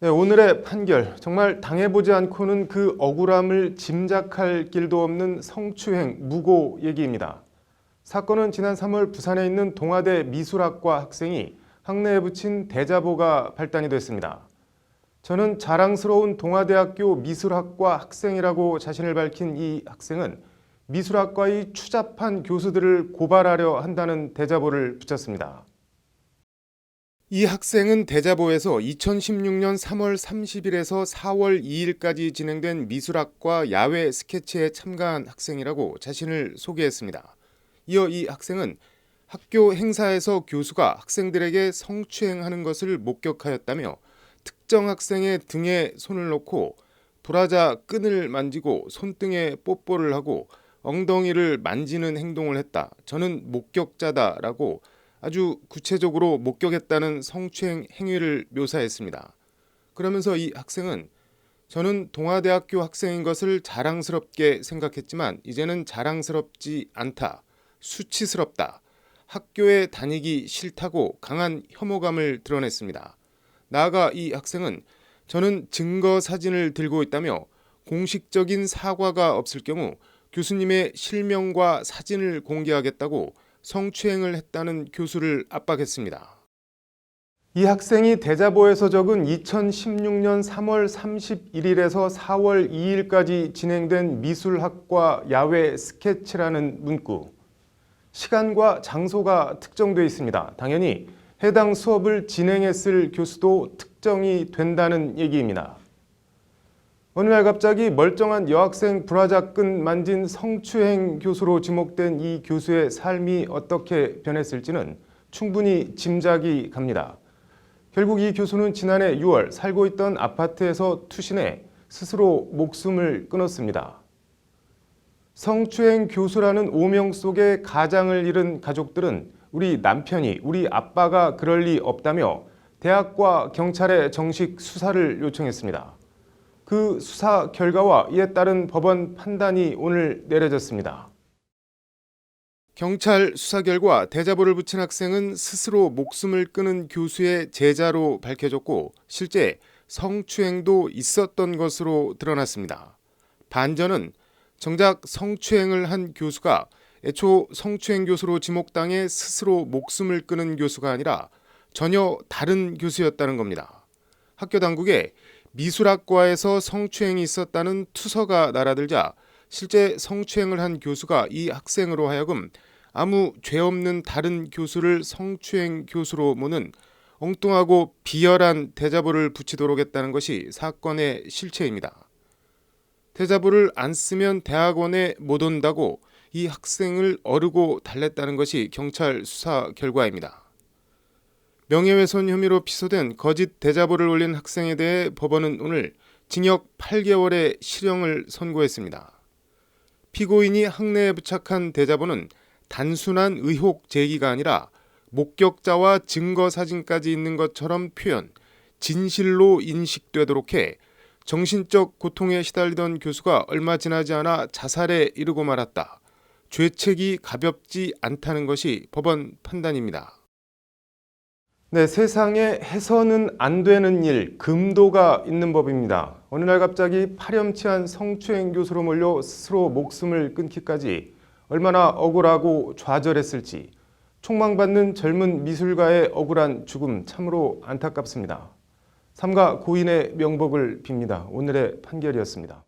네, 오늘의 판결, 정말 당해보지 않고는 그 억울함을 짐작할 길도 없는 성추행 무고 얘기입니다. 사건은 지난 3월 부산에 있는 동아대 미술학과 학생이 학내에 붙인 대자보가 발단이 됐습니다. 저는 자랑스러운 동아대학교 미술학과 학생이라고 자신을 밝힌 이 학생은 미술학과의 추잡한 교수들을 고발하려 한다는 대자보를 붙였습니다. 이 학생은 대자보에서 2016년 3월 30일에서 4월 2일까지 진행된 미술학과 야외 스케치에 참가한 학생이라고 자신을 소개했습니다. 이어 이 학생은 학교 행사에서 교수가 학생들에게 성추행하는 것을 목격하였다며 특정 학생의 등에 손을 놓고 브라자 끈을 만지고 손등에 뽀뽀를 하고 엉덩이를 만지는 행동을 했다. 저는 목격자다라고 아주 구체적으로 목격했다는 성추행 행위를 묘사했습니다. 그러면서 이 학생은 저는 동아대학교 학생인 것을 자랑스럽게 생각했지만 이제는 자랑스럽지 않다. 수치스럽다. 학교에 다니기 싫다고 강한 혐오감을 드러냈습니다. 나아가 이 학생은 저는 증거 사진을 들고 있다며 공식적인 사과가 없을 경우 교수님의 실명과 사진을 공개하겠다고 성추행을 했다는 교수를 압박했습니다. 이 학생이 대자보에서 적은 2016년 3월 31일에서 4월 2일까지 진행된 미술학과 야외 스케치라는 문구. 시간과 장소가 특정되어 있습니다. 당연히 해당 수업을 진행했을 교수도 특정이 된다는 얘기입니다. 어느 날 갑자기 멀쩡한 여학생 브라자 끈 만진 성추행 교수로 지목된 이 교수의 삶이 어떻게 변했을지는 충분히 짐작이 갑니다. 결국 이 교수는 지난해 6월 살고 있던 아파트에서 투신해 스스로 목숨을 끊었습니다. 성추행 교수라는 오명 속에 가장을 잃은 가족들은 우리 남편이, 우리 아빠가 그럴 리 없다며 대학과 경찰에 정식 수사를 요청했습니다. 그 수사 결과와 이에 따른 법원 판단이 오늘 내려졌습니다. 경찰 수사 결과 대자보를 붙인 학생은 스스로 목숨을 끊은 교수의 제자로 밝혀졌고 실제 성추행도 있었던 것으로 드러났습니다. 반전은 정작 성추행을 한 교수가 애초 성추행 교수로 지목당해 스스로 목숨을 끊은 교수가 아니라 전혀 다른 교수였다는 겁니다. 학교 당국에 미술학과에서 성추행이 있었다는 투서가 날아들자 실제 성추행을 한 교수가 이 학생으로 하여금 아무 죄 없는 다른 교수를 성추행 교수로 모는 엉뚱하고 비열한 대자보를 붙이도록 했다는 것이 사건의 실체입니다. 대자보를 안 쓰면 대학원에 못 온다고 이 학생을 어르고 달랬다는 것이 경찰 수사 결과입니다. 명예훼손 혐의로 피소된 거짓 대자보를 올린 학생에 대해 법원은 오늘 징역 8개월의 실형을 선고했습니다. 피고인이 학내에 부착한 대자보는 단순한 의혹 제기가 아니라 목격자와 증거 사진까지 있는 것처럼 표현, 진실로 인식되도록 해 정신적 고통에 시달리던 교수가 얼마 지나지 않아 자살에 이르고 말았다. 죄책이 가볍지 않다는 것이 법원 판단입니다. 네, 세상에 해서는 안 되는 일, 금도가 있는 법입니다. 어느 날 갑자기 파렴치한 성추행 교수로 몰려 스스로 목숨을 끊기까지 얼마나 억울하고 좌절했을지 촉망받는 젊은 미술가의 억울한 죽음 참으로 안타깝습니다. 삼가 고인의 명복을 빕니다. 오늘의 판결이었습니다.